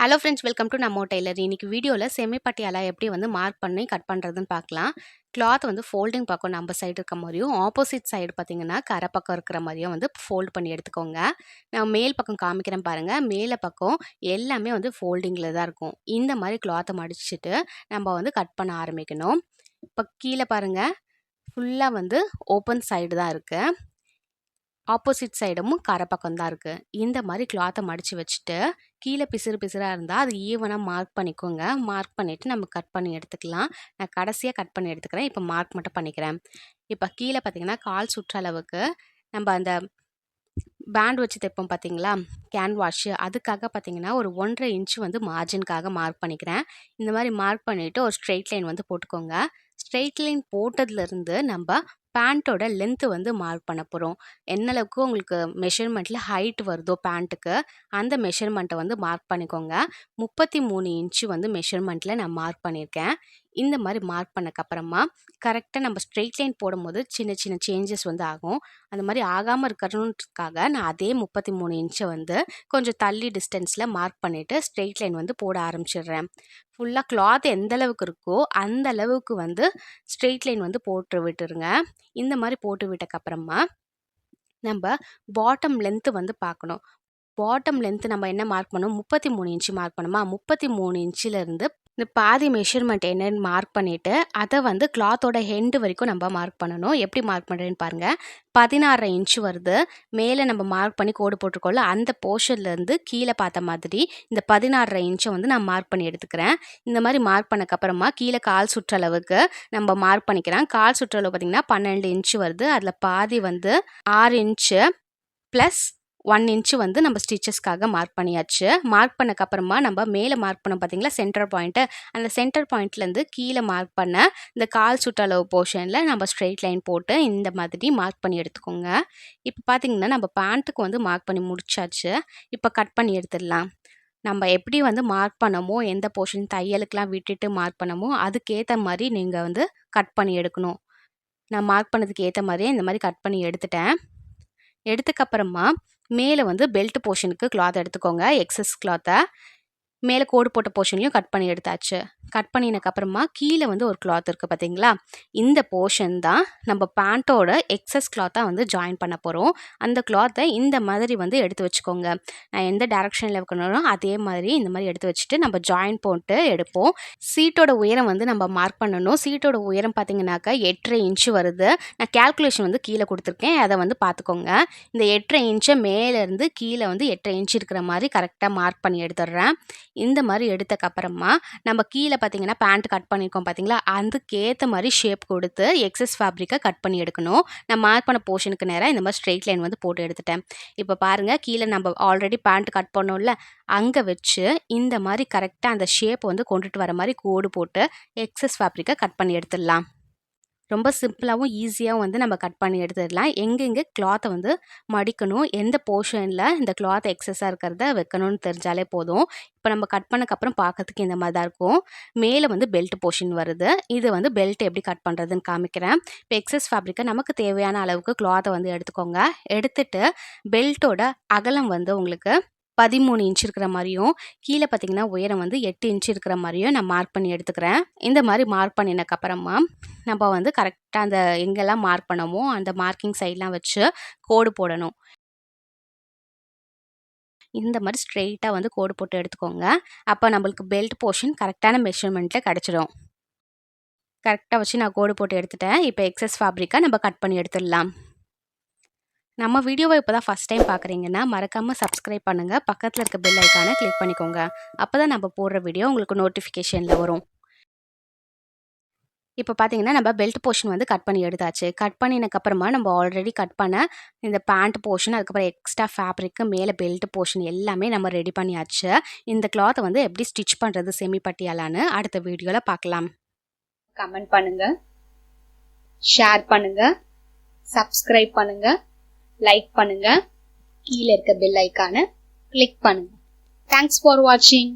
Hello friends, welcome to நம்ம Taylor. இன்னைக்கு வீடியோவில் செமி பட்டியாலா எப்படி வந்து மார்க் பண்ணி கட் பண்ணுறதுன்னு பார்க்கலாம். கிளாத் வந்து ஃபோல்டிங் பக்கம் நம்ம சைடு இருக்க மாதிரியும், ஆப்போசிட் சைடு பார்த்தீங்கன்னா கரை பக்கம் இருக்கிற மாதிரியும் வந்து ஃபோல்ட் பண்ணி எடுத்துக்கோங்க. நான் மேல் பக்கம் காமிக்கிறேன் பாருங்கள். மேலே பக்கம் எல்லாமே வந்து ஃபோல்டிங்கில் தான் இருக்கும். இந்த மாதிரி கிளாத்தை மடிச்சுட்டு நம்ம வந்து கட் பண்ண ஆரம்பிக்கணும். இப்போ கீழே பாருங்கள், ஃபுல்லாக வந்து ஓப்பன் சைடு தான் இருக்குது. ஆப்போசிட் சைடும் கரை பக்கம் தான் இருக்குது. இந்த மாதிரி கிளாத்தை மடித்து வச்சுட்டு கீழே பிசுறு பிசுறாக இருந்தால் அது ஈவனாக மார்க் பண்ணிக்கோங்க. மார்க் பண்ணிவிட்டு நம்ம கட் பண்ணி எடுத்துக்கலாம். நான் கடைசியாக கட் பண்ணி எடுத்துக்கிறேன். இப்போ மார்க் மட்டும் பண்ணிக்கிறேன். இப்போ கீழே பார்த்தீங்கன்னா கால் சுற்றளவுக்கு நம்ம அந்த பேண்ட் வச்சு தைப்போம் பார்த்தீங்களா, கேன்வாஷு, அதுக்காக பார்த்தீங்கன்னா ஒரு 1.5 இன்ச்சு வந்து மார்ஜினுக்காக மார்க் பண்ணிக்கிறேன். இந்த மாதிரி மார்க் பண்ணிவிட்டு ஒரு ஸ்ட்ரெயிட் லைன் வந்து போட்டுக்கோங்க. ஸ்ட்ரெயிட் லைன் போட்டதுலேருந்து நம்ம பேண்ட்டோட லென்த்து வந்து மார்க் பண்ண போகிறோம். என்ன அளவுக்கு உங்களுக்கு மெஷர்மெண்ட்டில் ஹைட் வருதோ பேண்ட்டுக்கு, அந்த மெஷர்மெண்ட்டை வந்து மார்க் பண்ணிக்கோங்க. 33 இன்ச்சு வந்து மெஷர்மெண்ட்டில் நான் மார்க் பண்ணியிருக்கேன். இந்த மாதிரி மார்க் பண்ணக்கப்புறமா கரெக்டாக நம்ம ஸ்ட்ரெயிட் லைன் போடும்போது சின்ன சின்ன சேஞ்சஸ் வந்து ஆகும். அந்த மாதிரி ஆகாமல் இருக்கணுன்றதுக்காக நான் அதே 33 இன்ச்சை வந்து கொஞ்சம் தள்ளி டிஸ்டன்ஸில் மார்க் பண்ணிவிட்டு ஸ்ட்ரெயிட் லைன் வந்து போட ஆரம்பிச்சிடுறேன். ஃபுல்லாக கிளாத் எந்த அளவுக்கு இருக்கோ அந்த அளவுக்கு வந்து ஸ்ட்ரெயிட் லைன் வந்து போட்டு விட்டுருங்க. இந்த மாதிரி போட்டு விட்டக்கப்புறமா நம்ம பாட்டம் லென்த்து வந்து பார்க்கணும். பாட்டம் லென்த்து நம்ம என்ன மார்க் பண்ணோம், 33 இன்ச்சு மார்க் பண்ணுமா, 33 இன்ச்சிலேருந்து இந்த பாதி மெஷர்மெண்ட் என்னன்னு மார்க் பண்ணிவிட்டு அதை வந்து கிளாத்தோட ஹெண்டு வரைக்கும் நம்ம மார்க் பண்ணணும். எப்படி மார்க் பண்ணுறேன்னு பாருங்கள். 16 இன்ச்சு வருது. மேலே நம்ம மார்க் பண்ணி கோடு போட்டிருக்கோம்ல, அந்த போர்ஷன்லேருந்து கீழே பார்த்த மாதிரி இந்த 16 இன்ச்சை வந்து நான் மார்க் பண்ணி எடுத்துக்கிறேன். இந்த மாதிரி மார்க் பண்ணக்கப்புறமா கீழே கால் சுற்றளவுக்கு நம்ம மார்க் பண்ணிக்கிறேன். கால் சுற்றளவு பார்த்திங்கன்னா 12 இன்ச்சு வருது. அதில் பாதி வந்து 6 இன்ச்சு ப்ளஸ் 1 இன்ச்சு வந்து நம்ம ஸ்டிச்சஸ்க்காக மார்க் பண்ணியாச்சு. மார்க் பண்ணக்கப்புறமா நம்ம மேலே மார்க் பண்ணோம் பார்த்தீங்களா சென்டர் பாயிண்ட்டு, அந்த சென்டர் பாயிண்ட்லேருந்து கீழே மார்க் பண்ண இந்த கால் சுற்றளவு போர்ஷனில் நம்ம ஸ்ட்ரெயிட் லைன் போட்டு இந்த மாதிரி மார்க் பண்ணி எடுத்துக்கோங்க. இப்போ பார்த்தீங்கன்னா நம்ம பேண்ட்டுக்கு வந்து மார்க் பண்ணி முடிச்சாச்சு. இப்போ கட் பண்ணி எடுத்துடலாம். நம்ம எப்படி வந்து மார்க் பண்ணமோ, எந்த போர்ஷன் தையலுக்கெலாம் விட்டுட்டு மார்க் பண்ணமோ அதுக்கேற்ற மாதிரி நீங்கள் வந்து கட் பண்ணி எடுக்கணும். நான் மார்க் பண்ணதுக்கு ஏற்ற மாதிரியே இந்த மாதிரி கட் பண்ணி எடுத்துட்டேன். எடுத்துக்கப்புறமா மேலே வந்து பெல்ட் போர்ஷனுக்கு கிளாத் எடுத்துக்கோங்க. எக்ஸஸ் கிளாத்தை மேலே கோடு போட்ட போர்ஷன்லையும் கட் பண்ணி எடுத்தாச்சு. கட் பண்ணினக்கப்புறமா கீழே வந்து ஒரு கிளாத் இருக்குது பார்த்தீங்களா, இந்த போர்ஷன் தான் நம்ம பேண்ட்டோட எக்ஸஸ் கிளாத்தாக வந்து ஜாயின் பண்ண போகிறோம். அந்த கிளாத்தை இந்த மாதிரி வந்து எடுத்து வச்சுக்கோங்க. நான் எந்த டேரெக்ஷனில் வைக்கணும் அதே மாதிரி இந்த மாதிரி எடுத்து வச்சுட்டு நம்ம ஜாயின் போட்டு எடுப்போம். சீட்டோட உயரம் வந்து நம்ம மார்க் பண்ணணும். சீட்டோட உயரம் பார்த்தீங்கன்னாக்கா 8.5 இன்ச்சு வருது. நான் கேல்குலேஷன் வந்து கீழே கொடுத்துருக்கேன், அதை வந்து பார்த்துக்கோங்க. இந்த 8.5 இன்ச்சை மேலேருந்து கீழே வந்து 8.5 இன்ச்சு இருக்கிற மாதிரி கரெக்டாக மார்க் பண்ணி எடுத்துடுறேன். இந்த மாதிரி எடுத்தக்கப்புறமா நம்ம கீழே பார்த்தீங்கன்னா பேண்ட் கட் பண்ணியிருக்கோம் பார்த்தீங்களா, அதுக்கேற்ற மாதிரி ஷேப் கொடுத்து எக்ஸஸ் ஃபேப்ரிக்கை கட் பண்ணி எடுக்கணும். நான் மார்க் பண்ண போர்ஷனுக்கு நேராக இந்த மாதிரி ஸ்ட்ரெயிட் லைன் வந்து போட்டு எடுத்துட்டேன். இப்போ பாருங்கள், கீழே நம்ம ஆல்ரெடி பேண்ட் கட் பண்ணோம்ல, அங்கே வச்சு இந்த மாதிரி கரெக்டாக அந்த ஷேப் வந்து கொண்டுட்டு வர மாதிரி கோடு போட்டு எக்ஸஸ் ஃபேப்ரிக்கை கட் பண்ணி எடுத்துடலாம். ரொம்ப சிம்பிளாகவும் ஈஸியாகவும் வந்து நம்ம கட் பண்ணி எடுத்துடலாம். எங்கெங்கே கிளாத்தை வந்து மடிக்கணும், எந்த போர்ஷனில் இந்த கிளாத் எக்ஸஸாக இருக்கிறத வைக்கணும்னு தெரிஞ்சாலே போதும். இப்போ நம்ம கட் பண்ணக்கப்புறம் பார்க்கறதுக்கு இந்த மாதிரி தான் இருக்கும். மேலே வந்து பெல்ட் போர்ஷன் வருது. இது வந்து பெல்ட் எப்படி கட் பண்ணுறதுன்னு காமிக்கிறேன். இப்போ எக்ஸஸ் ஃபேப்ரிக்கை நமக்கு தேவையான அளவுக்கு கிளாத்தை வந்து எடுத்துக்கோங்க. எடுத்துட்டு பெல்ட்டோட அகலம் வந்து உங்களுக்கு 13 இன்ச் இருக்கிற மாதிரியும், கீழே பார்த்தீங்கன்னா உயரம் வந்து 8 இன்ச் இருக்கிற மாதிரியும் நான் மார்க் பண்ணி எடுத்துக்கிறேன். இந்த மாதிரி மார்க் பண்ணினக்கப்புறமா நம்ம வந்து கரெக்டாக அந்த எங்கெல்லாம் மார்க் பண்ணமோ அந்த மார்க்கிங் சைட்லாம் வச்சு கோடு போடணும். இந்த மாதிரி ஸ்ட்ரெயிட்டாக வந்து கோடு போட்டு எடுத்துக்கோங்க. அப்போ நம்மளுக்கு பெல்ட் போர்ஷன் கரெக்டான மெஷர்மெண்ட்டில் கிடச்சிடும். கரெக்டாக வச்சு நான் கோடு போட்டு எடுத்துட்டேன். இப்போ எக்ஸஸ் ஃபேப்ரிக்கை நம்ம கட் பண்ணி எடுத்துடலாம். நம்ம வீடியோவை இப்போ தான் ஃபஸ்ட் டைம் பார்க்குறீங்கன்னா மறக்காமல் சப்ஸ்கிரைப் பண்ணுங்கள். பக்கத்தில் இருக்க பெல் ஐக்கானை கிளிக் பண்ணிக்கோங்க. அப்போ தான் நம்ம போடுற வீடியோ உங்களுக்கு நோட்டிஃபிகேஷனில் வரும். இப்போ பார்த்தீங்கன்னா நம்ம பெல்ட் போர்ஷன் வந்து கட் பண்ணி எடுத்தாச்சு. கட் பண்ணினக்கப்புறமா நம்ம ஆல்ரெடி கட் பண்ண இந்த பேண்ட் போர்ஷன், அதுக்கப்புறம் எக்ஸ்ட்ரா ஃபேப்ரிக்கு, மேலே பெல்ட் போர்ஷன் எல்லாமே நம்ம ரெடி பண்ணியாச்சு. இந்த கிளாத்தை வந்து எப்படி ஸ்டிச் பண்ணுறது செமி பட்டியாலான்னு அடுத்த வீடியோவில் பார்க்கலாம். கமெண்ட் பண்ணுங்கள், ஷேர் பண்ணுங்கள், சப்ஸ்கிரைப் பண்ணுங்கள், லைக் பண்ணுங்க, கீழே இருக்க பெல் ஐக்கானை கிளிக் பண்ணுங்க. தேங்க்ஸ் ஃபார் வாட்சிங்.